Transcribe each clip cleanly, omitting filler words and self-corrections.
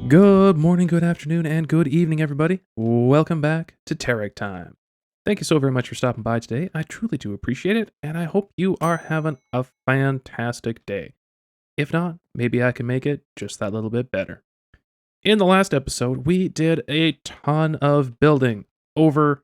Good morning, good afternoon, and good evening, everybody. Welcome back to TerickTime. Thank you so very much for stopping by today. I truly do appreciate it, and I hope you are having a fantastic day. If not, maybe I can make it just that little bit better. In the last episode, we did a ton of building, over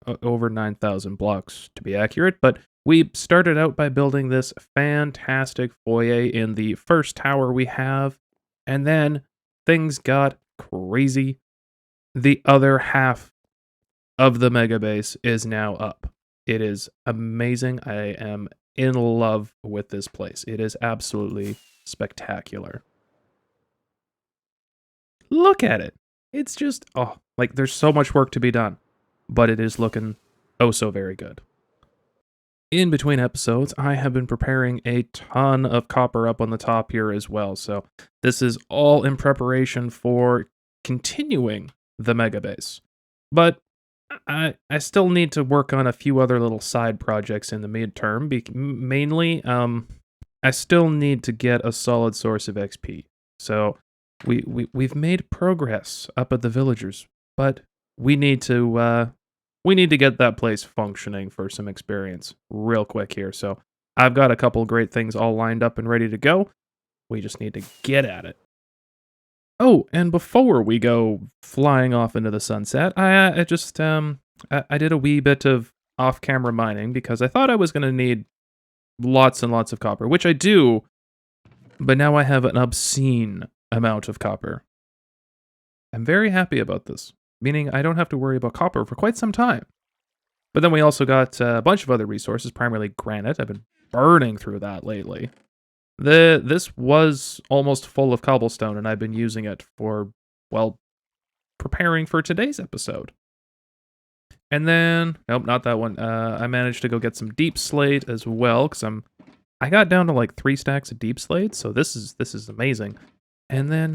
9,000 blocks to be accurate, but we started out by building this fantastic foyer in the first tower we have, and then things got crazy. The other half of the mega base is now up. It is amazing. I am in love with this place. It is absolutely spectacular. Look at it. It's just, oh, like there's so much work to be done, but it is looking oh so very good. In between episodes, I have been preparing a ton of copper up on the top here as well, so this is all in preparation for continuing the mega base. But I still need to work on a few other little side projects in the midterm. Mainly, I still need to get a solid source of XP. So we've made progress up at the villagers, but we need to get that place functioning for some experience real quick here. So I've got a couple great things all lined up and ready to go. We just need to get at it. Oh, and before we go flying off into the sunset, I did a wee bit of off-camera mining because I thought I was going to need lots and lots of copper, which I do, but now I have an obscene amount of copper. I'm very happy about this, meaning I don't have to worry about copper for quite some time. But then we also got a bunch of other resources, primarily granite. I've been burning through that lately. This was almost full of cobblestone, and I've been using it for, well, preparing for today's episode. And then, nope, not that one. I managed to go get some deep slate as well, because I got down to like 3 stacks of deep slate, so this is amazing. And then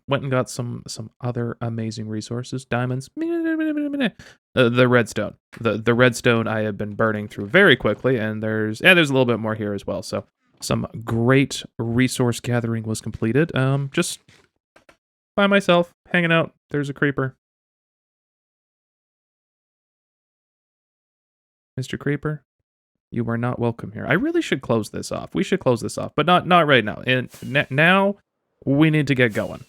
went and got some other amazing resources, diamonds, the redstone. The redstone I have been burning through very quickly, and there's a little bit more here as well. So some great resource gathering was completed. Just by myself, hanging out. There's a creeper. Mr. Creeper, you are not welcome here. I really should close this off. We should close this off, but not right now. And now we need to get going.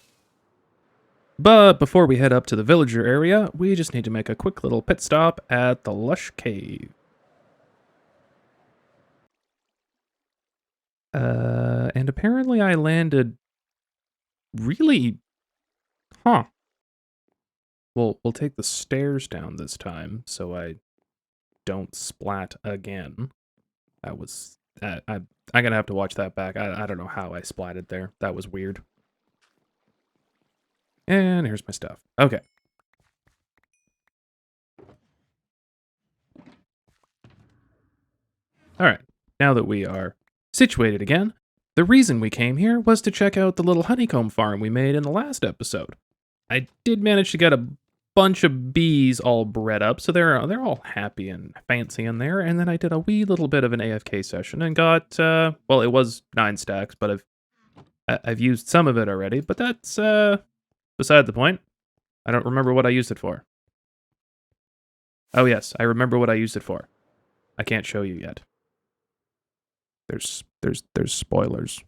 But before we head up to the villager area, we just need to make a quick little pit stop at the Lush Cave. And apparently I landed really... Huh. We'll take the stairs down this time, so I don't splat again. That was... I'm gonna have to watch that back. I don't know how I splatted there. That was weird. And here's my stuff. Okay. Alright, now that we are situated again, the reason we came here was to check out the little honeycomb farm we made in the last episode. I did manage to get a bunch of bees all bred up, so they're all happy and fancy in there, and then I did a wee little bit of an AFK session and got, well, it was 9 stacks, but I've used some of it already, but that's, beside the point. I don't remember what I used it for. Oh yes, I remember what I used it for. I can't show you yet. There's spoilers.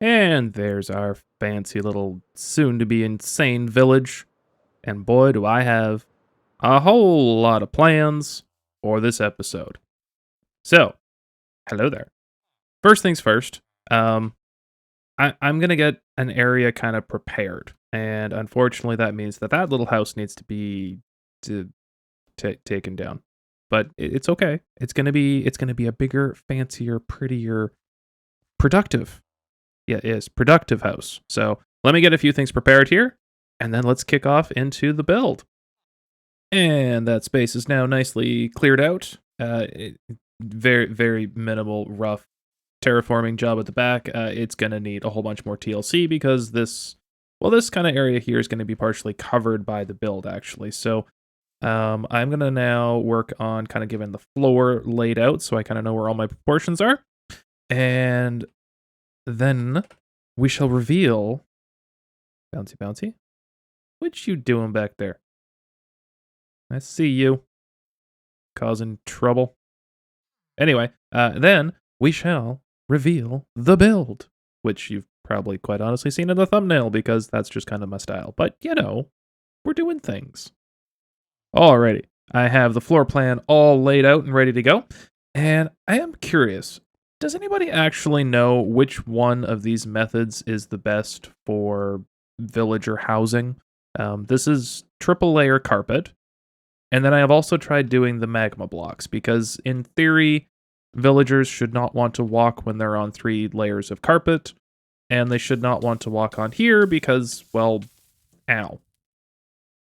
And there's our fancy little soon-to-be insane village. And boy, do I have a whole lot of plans for this episode. So, hello there. First things first, I'm going to get an area kind of prepared. And unfortunately, that means that little house needs to be taken down. But it's okay. It's gonna be a bigger, fancier, prettier, productive. Yeah, it is productive house. So let me get a few things prepared here, and then let's kick off into the build. And that space is now nicely cleared out. Very, very minimal, rough terraforming job at the back, it's going to need a whole bunch more TLC because this kind of area here is going to be partially covered by the build, actually. So I'm going to now work on kind of getting the floor laid out so I kind of know where all my proportions are. And then we shall reveal... Bouncy, bouncy. What you doing back there? I see you. Causing trouble. Anyway, then we shall reveal the build, which you've probably quite honestly seen in the thumbnail because that's just kind of my style. But, you know, we're doing things. Alrighty, I have the floor plan all laid out and ready to go. And I am curious, does anybody actually know which one of these methods is the best for villager housing? This is triple layer carpet. And then I have also tried doing the magma blocks because in theory, villagers should not want to walk when they're on 3 layers of carpet. And they should not want to walk on here because, well, ow.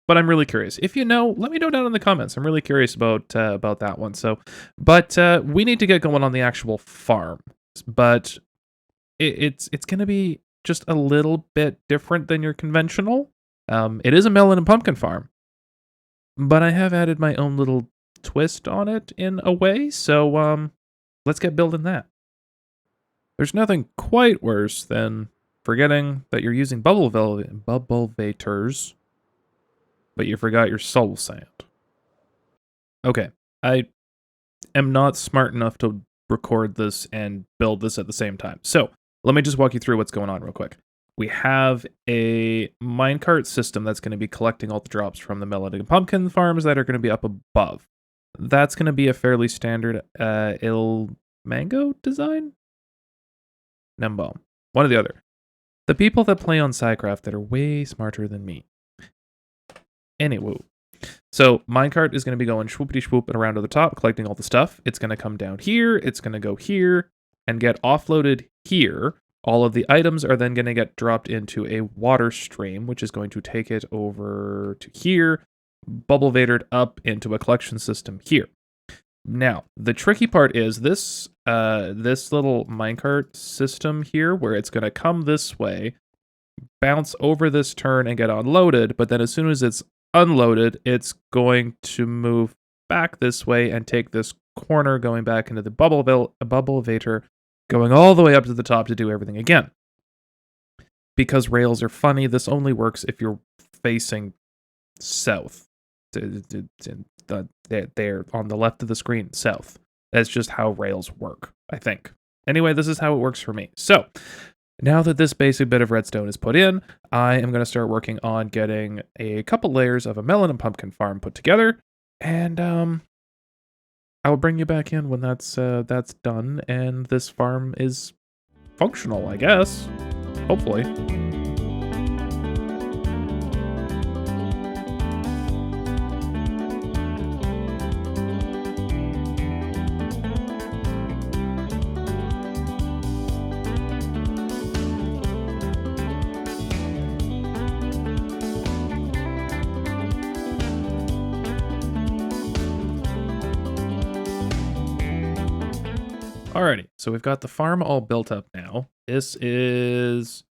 But I'm really curious. If you know, let me know down in the comments. I'm really curious about that one. So, but we need to get going on the actual farm. But it's going to be just a little bit different than your conventional. It is a melon and pumpkin farm. But I have added my own little twist on it in a way, so let's get building that. There's nothing quite worse than forgetting that you're using bubble vators, but you forgot your soul sand. Okay, I am not smart enough to record this and build this at the same time. So let me just walk you through what's going on real quick. We have a minecart system that's going to be collecting all the drops from the melon and pumpkin farms that are going to be up above. That's going to be a fairly standard mango design? Nembo. One or the other. The people that play on Psycraft that are way smarter than me. Anyway. So minecart is going to be going swoopity swoop and around to the top, collecting all the stuff. It's going to come down here. It's going to go here and get offloaded here. All of the items are then going to get dropped into a water stream, which is going to take it over to here, bubble vatored up into a collection system here. Now, the tricky part is this little minecart system here, where it's going to come this way, bounce over this turn and get unloaded, but then as soon as it's unloaded, it's going to move back this way and take this corner going back into the bubble vator, going all the way up to the top to do everything again. Because rails are funny, this only works if you're facing south. They're on the left of the screen, south. That's just how rails work, I think. Anyway, this is how it works for me. So, now that this basic bit of redstone is put in, I am going to start working on getting a couple layers of a melon and pumpkin farm put together. And, I'll bring you back in when that's done, and this farm is functional, I guess. Hopefully. Alrighty, so we've got the farm all built up now. This is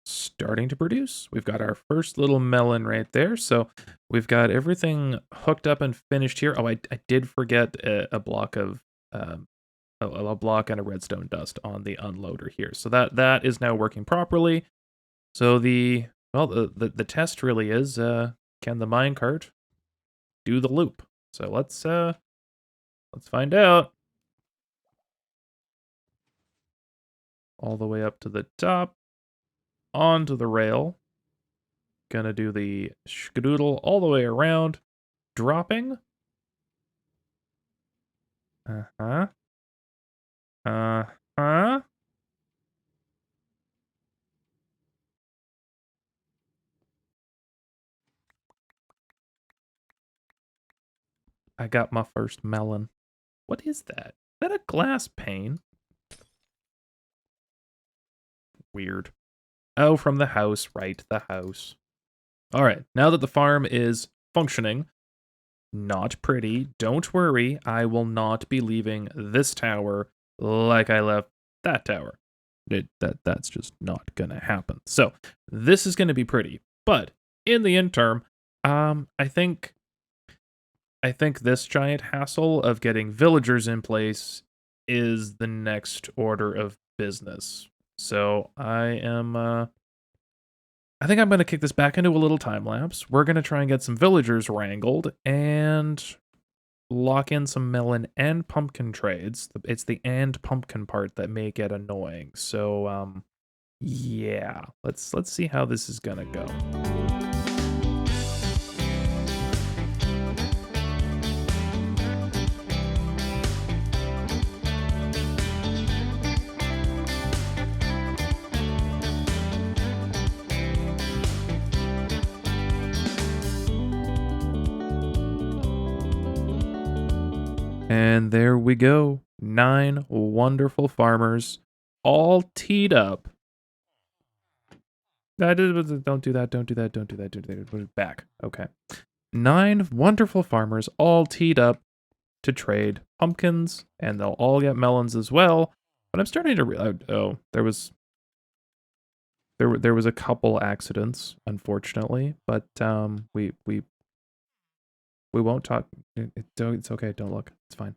starting to produce. We've got our first little melon right there. So we've got everything hooked up and finished here. Oh, I did forget a block of a block and a redstone dust on the unloader here. So that is now working properly. So the test really is can the minecart do the loop? So let's find out. All the way up to the top, onto the rail. Gonna do the skadoodle all the way around, dropping. Uh-huh. Uh-huh. I got my first melon. What is that? Is that a glass pane? Weird. Oh, from the house, right, the house. All right, now that the farm is functioning, not pretty, don't worry, I will not be leaving this tower like I left that tower. That's just not gonna happen. So this is gonna be pretty. But in the interim, I think this giant hassle of getting villagers in place is the next order of business. So I think I'm going to kick this back into a little time lapse. We're going to try and get some villagers wrangled and lock in some melon and pumpkin trades. It's the and pumpkin part that may get annoying. So yeah, let's see how this is going to go. And there we go. 9 wonderful farmers, all teed up. Don't do that, don't do that, don't do that. Put it back. Okay. 9 wonderful farmers, all teed up to trade pumpkins, and they'll all get melons as well. But I'm starting to realize, there was a couple accidents, unfortunately, but we won't talk. It's okay. Don't look. It's fine.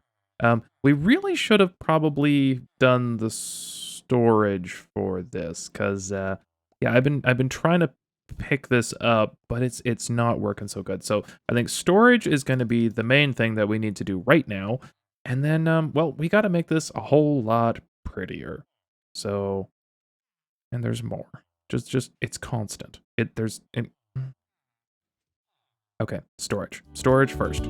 We really should have probably done the storage for this, because yeah, I've been trying to pick this up, but it's not working so good. So I think storage is going to be the main thing that we need to do right now, and then well, we got to make this a whole lot prettier. So, and there's more. Just it's constant. Okay, storage. Storage first.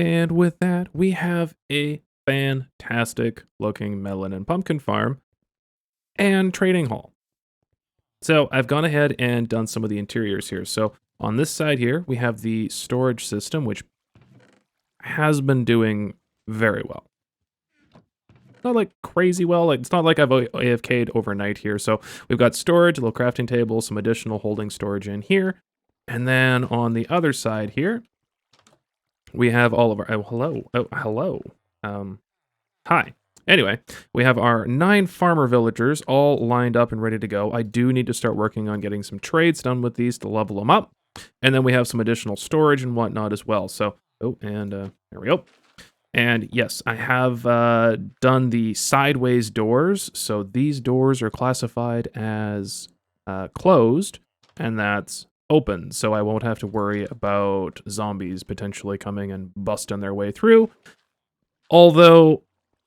And with that, we have a fantastic looking melon and pumpkin farm and trading hall. So I've gone ahead and done some of the interiors here. So on this side here, we have the storage system, which has been doing very well. Not like crazy well, like it's not like I've AFK'd overnight here. So we've got storage, a little crafting table, some additional holding storage in here. And then on the other side here, we have all of our, hello. Hi. Anyway, we have our 9 farmer villagers all lined up and ready to go. I do need to start working on getting some trades done with these to level them up. And then we have some additional storage and whatnot as well. So, there we go. And yes, I have done the sideways doors. So these doors are classified as closed, and that's open. So I won't have to worry about zombies potentially coming and busting their way through. Although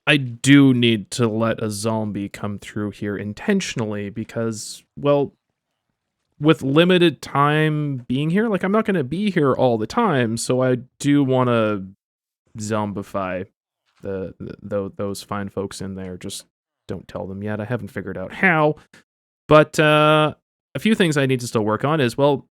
I do need to let a zombie come through here intentionally because, well, with limited time being here, like I'm not going to be here all the time. So I do want to zombify those fine folks in there. Just don't tell them yet. I haven't figured out how. But a few things I need to still work on is, well,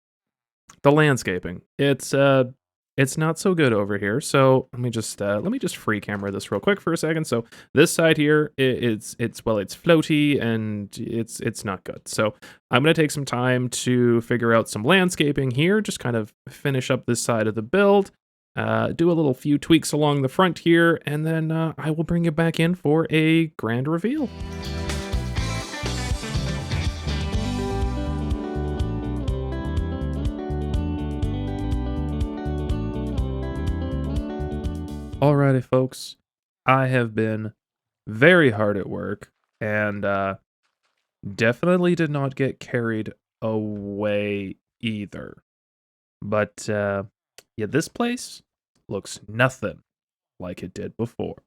the landscaping. It's not so good over here. So let me just free camera this real quick for a second. So this side here, it's floaty and it's not good. So I'm gonna take some time to figure out some landscaping here. Just kind of finish up this side of the build. Do a few tweaks along the front here, and then I will bring you back in for a grand reveal. Alrighty, folks. I have been very hard at work, and definitely did not get carried away either. But yeah, this place looks nothing like it did before.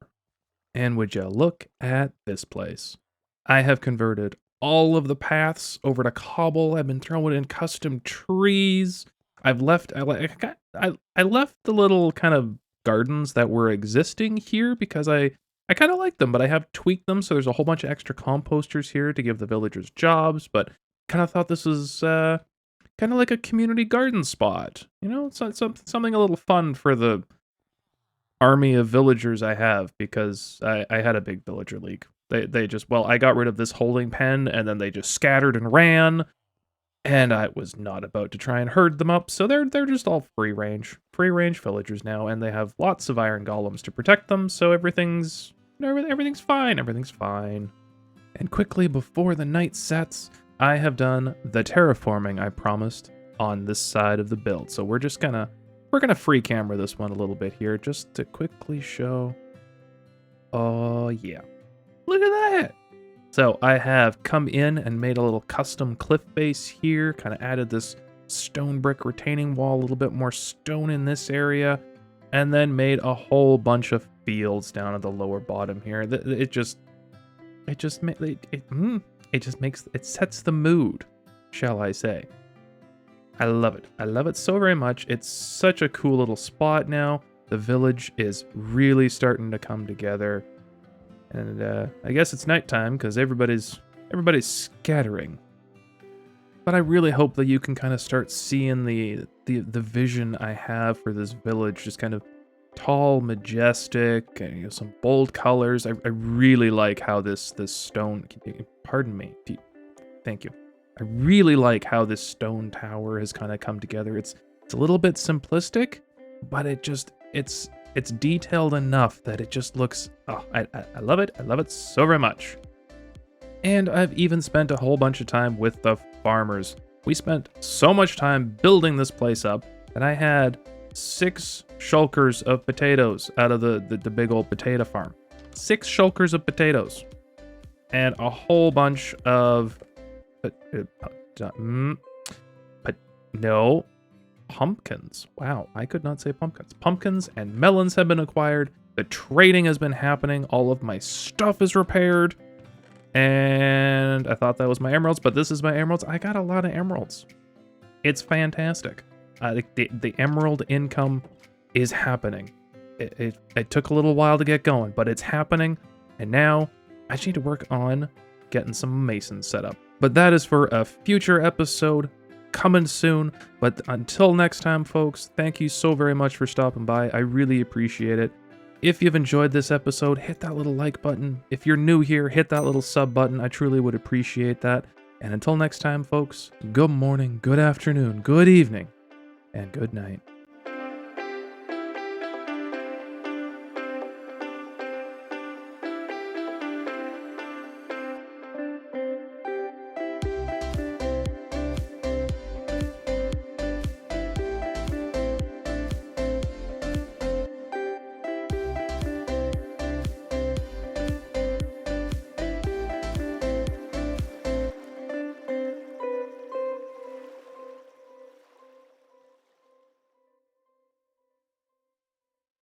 And would you look at this place? I have converted all of the paths over to cobble. I've been throwing in custom trees. I've left I left the little kind of gardens that were existing here because I kind of like them, but I have tweaked them, so there's a whole bunch of extra composters here to give the villagers jobs, but kind of thought this was kind of like a community garden spot. You know, something a little fun for the army of villagers I have, because I had a big villager leak. They just, well, I got rid of this holding pen, and then they just scattered and ran, and I was not about to try and herd them up, so they're just all free range villagers now, and they have lots of iron golems to protect them, so everything's fine, everything's fine. And quickly before the night sets, I have done the terraforming I promised on this side of the build, so we're gonna free camera this one a little bit here just to quickly show. Oh yeah, look at that. So I have come in and made a little custom cliff base here, kind of added this stone brick retaining wall, a little bit more stone in this area, and then made a whole bunch of fields down at the lower bottom here. It sets the mood, shall I say. I love it. I love it so very much. It's such a cool little spot now. The village is really starting to come together. And I guess it's nighttime because everybody's scattering. But I really hope that you can kind of start seeing the vision I have for this village, just kind of tall, majestic, and, you know, some bold colors. I really like how this stone, pardon me, thank you. I really like how this stone tower has kind of come together. It's a little bit simplistic, but it's detailed enough that it just looks, oh, I love it. I love it so very much. And I've even spent a whole bunch of time with the farmers. We spent so much time building this place up that I had 6 shulkers of potatoes out of the big old potato farm. 6 shulkers of potatoes. And a whole bunch of pumpkins. Wow, I could not say pumpkins. Pumpkins and melons have been acquired. The trading has been happening. All of my stuff is repaired. And I thought that was my emeralds, but this is my emeralds. I got a lot of emeralds. It's fantastic. The emerald income is happening. It took a little while to get going, but it's happening. And now I just need to work on getting some masons set up. But that is for a future episode coming soon. But until next time, folks, thank you so very much for stopping by. I really appreciate it. If you've enjoyed this episode, hit that little like button. If you're new here, hit that little sub button. I truly would appreciate that. And until next time, folks, good morning, good afternoon, good evening, and good night.